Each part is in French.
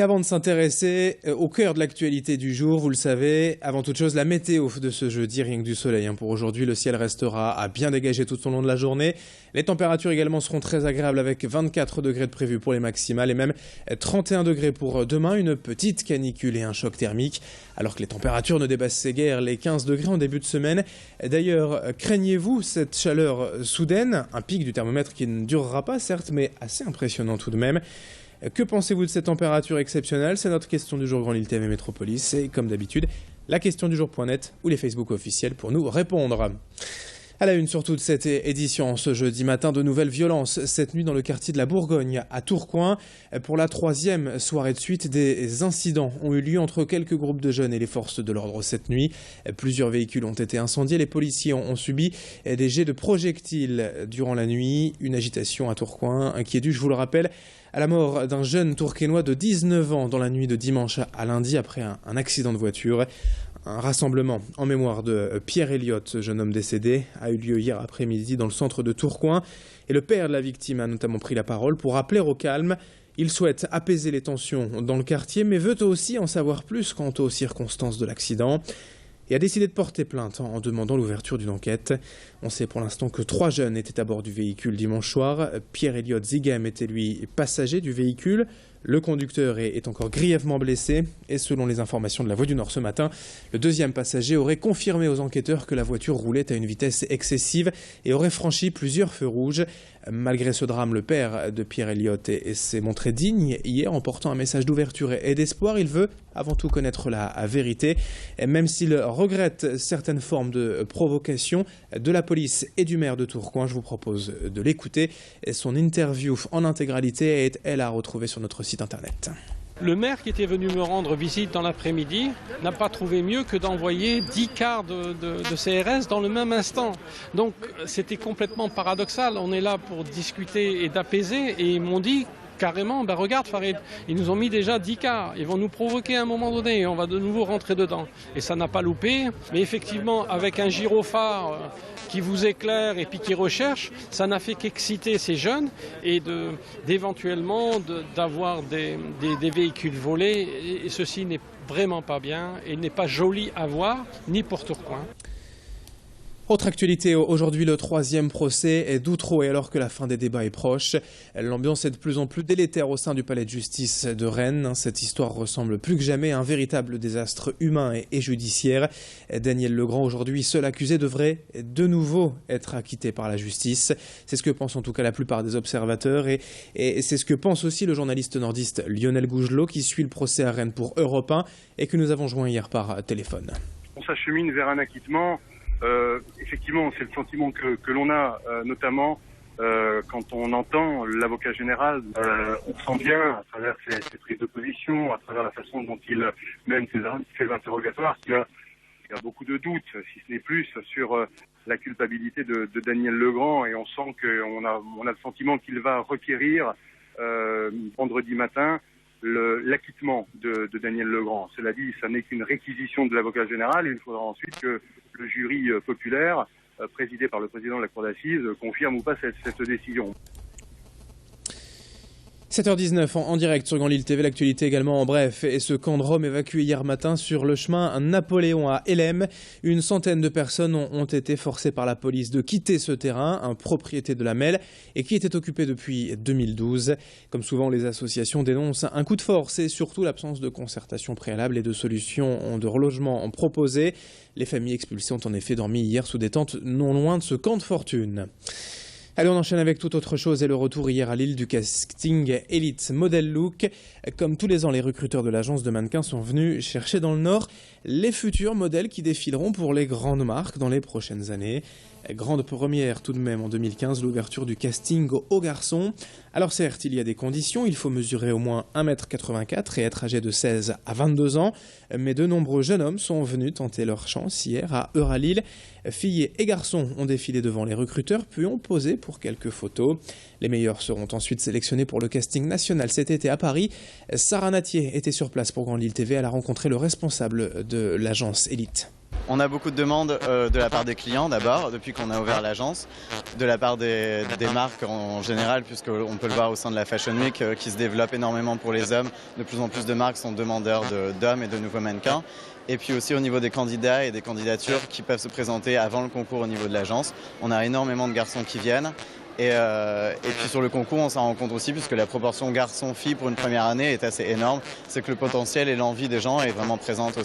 Et avant de s'intéresser au cœur de l'actualité du jour, vous le savez, avant toute chose, la météo de ce jeudi, rien que du soleil. Pour aujourd'hui, le ciel restera à bien dégager tout au long de la journée. Les températures également seront très agréables avec 24 degrés de prévu pour les maximales et même 31 degrés pour demain. Une petite canicule et un choc thermique, alors que les températures ne dépassaient guère les 15 degrés en début de semaine. D'ailleurs, craignez-vous cette chaleur soudaine, un pic du thermomètre qui ne durera pas certes, mais assez impressionnant tout de même. Que pensez-vous de cette température exceptionnelle? C'est notre question du jour Grand Lille TV Métropolis. Et comme d'habitude, la question du jour.net ou les Facebook officiels pour nous répondre. À la une surtout de cette édition, ce jeudi matin, de nouvelles violences cette nuit dans le quartier de la Bourgogne, à Tourcoing. Pour la troisième soirée de suite, des incidents ont eu lieu entre quelques groupes de jeunes et les forces de l'ordre cette nuit. Plusieurs véhicules ont été incendiés. Les policiers ont subi des jets de projectiles durant la nuit. Une agitation à Tourcoing qui est due, je vous le rappelle, à la mort d'un jeune Tourquenois de 19 ans dans la nuit de dimanche à lundi après un accident de voiture. Un rassemblement en mémoire de Pierre Elliott, jeune homme décédé, a eu lieu hier après-midi dans le centre de Tourcoing. Et le père de la victime a notamment pris la parole pour appeler au calme. Il souhaite apaiser les tensions dans le quartier, mais veut aussi en savoir plus quant aux circonstances de l'accident. Et a décidé de porter plainte en demandant l'ouverture d'une enquête. On sait pour l'instant que 3 jeunes étaient à bord du véhicule dimanche soir. Pierre Elliott Zighem était lui passager du véhicule. Le conducteur est encore grièvement blessé et selon les informations de La Voix du Nord ce matin, le deuxième passager aurait confirmé aux enquêteurs que la voiture roulait à une vitesse excessive et aurait franchi plusieurs feux rouges. Malgré ce drame, le père de Pierre Elliott s'est montré digne hier en portant un message d'ouverture et d'espoir. Il veut avant tout connaître la vérité, et même s'il regrette certaines formes de provocation de la police et du maire de Tourcoing. Je vous propose de l'écouter. Son interview en intégralité est, elle, à retrouver sur notre site internet. Le maire qui était venu me rendre visite dans l'après-midi n'a pas trouvé mieux que d'envoyer 10 cars de CRS dans le même instant. Donc c'était complètement paradoxal. On est là pour discuter et d'apaiser et ils m'ont dit carrément, regarde Farid, ils nous ont mis déjà 10 cars, ils vont nous provoquer à un moment donné et on va de nouveau rentrer dedans. Et ça n'a pas loupé, mais effectivement avec un gyrophare qui vous éclaire et puis qui recherche, ça n'a fait qu'exciter ces jeunes et d'éventuellement d'avoir des véhicules volés et ceci n'est vraiment pas bien et n'est pas joli à voir, ni pour Tourcoing. Autre actualité, aujourd'hui le 3e procès d'Outreau et alors que la fin des débats est proche, l'ambiance est de plus en plus délétère au sein du palais de justice de Rennes. Cette histoire ressemble plus que jamais à un véritable désastre humain et judiciaire. Daniel Legrand, aujourd'hui seul accusé, devrait de nouveau être acquitté par la justice. C'est ce que pense en tout cas la plupart des observateurs et c'est ce que pense aussi le journaliste nordiste Lionel Gougelot qui suit le procès à Rennes pour Europe 1 et que nous avons joint hier par téléphone. On s'achemine vers un acquittement. Effectivement, c'est le sentiment que l'on a, notamment quand on entend l'avocat général. On sent bien, à travers ses prises de position, à travers la façon dont il mène ses interrogatoires, qu'il y a beaucoup de doutes, si ce n'est plus, sur la culpabilité de Daniel Legrand. Et on sent qu'on a le sentiment qu'il va requérir vendredi matin l'acquittement de Daniel Legrand. Cela dit, ça n'est qu'une réquisition de l'avocat général. Il faudra ensuite que le jury populaire, présidé par le président de la Cour d'assises, confirme ou pas cette décision. 7h19 en direct sur Grand Lille TV, l'actualité également en bref. Et ce camp de Rome évacué hier matin sur le chemin Napoléon à Hélène. Une centaine de personnes ont été forcées par la police de quitter ce terrain, un propriété de la Melle, et qui était occupé depuis 2012. Comme souvent, les associations dénoncent un coup de force et surtout l'absence de concertation préalable et de solutions de relogement proposées. Les familles expulsées ont en effet dormi hier sous des tentes non loin de ce camp de fortune. Allez, on enchaîne avec toute autre chose et le retour hier à Lille du casting Elite Model Look. Comme tous les ans, les recruteurs de l'agence de mannequins sont venus chercher dans le Nord les futurs modèles qui défileront pour les grandes marques dans les prochaines années. Grande première tout de même en 2015, l'ouverture du casting aux garçons. Alors certes, il y a des conditions, il faut mesurer au moins 1m84 et être âgé de 16 à 22 ans. Mais de nombreux jeunes hommes sont venus tenter leur chance hier à Euralille. Filles et garçons ont défilé devant les recruteurs, puis ont posé pour quelques photos. Les meilleurs seront ensuite sélectionnés pour le casting national cet été à Paris. Sarah Natier était sur place pour Grand Lille TV. Elle a rencontré le responsable de l'agence Elite. On a beaucoup de demandes de la part des clients d'abord, depuis qu'on a ouvert l'agence, de la part des marques en général, puisqu'on peut le voir au sein de la Fashion Week qui se développe énormément pour les hommes. De plus en plus de marques sont demandeurs d'hommes et de nouveaux mannequins. Et puis aussi au niveau des candidats et des candidatures qui peuvent se présenter avant le concours au niveau de l'agence. On a énormément de garçons qui viennent. Et puis sur le concours, on s'en rend compte aussi, puisque la proportion garçon-fille pour une première année est assez énorme. C'est que le potentiel et l'envie des gens est vraiment présente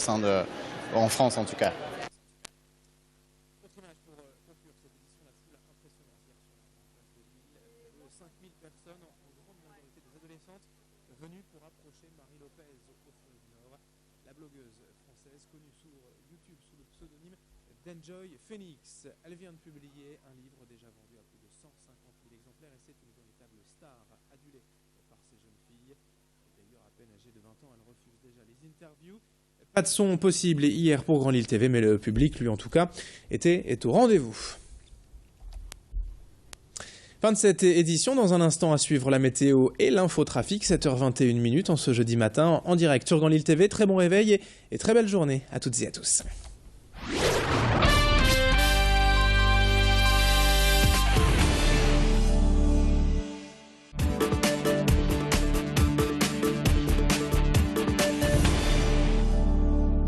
en France en tout cas. Venue pour approcher Marie Lopez au Fleuve Nord. La blogueuse française connue sur YouTube sous le pseudonyme d'Enjoy Phoenix. Elle vient de publier un livre déjà vendu à plus de 150 000 exemplaires et c'est une véritable star adulée par ces jeunes filles. D'ailleurs, à peine âgée de 20 ans, elle refuse déjà les interviews. Pas de son possible hier pour Grand Lille TV, mais le public, lui en tout cas, est au rendez-vous. Fin de cette édition, dans un instant à suivre la météo et l'infotrafic, 7h21 en ce jeudi matin en direct sur Grand Lille TV. Très bon réveil et très belle journée à toutes et à tous.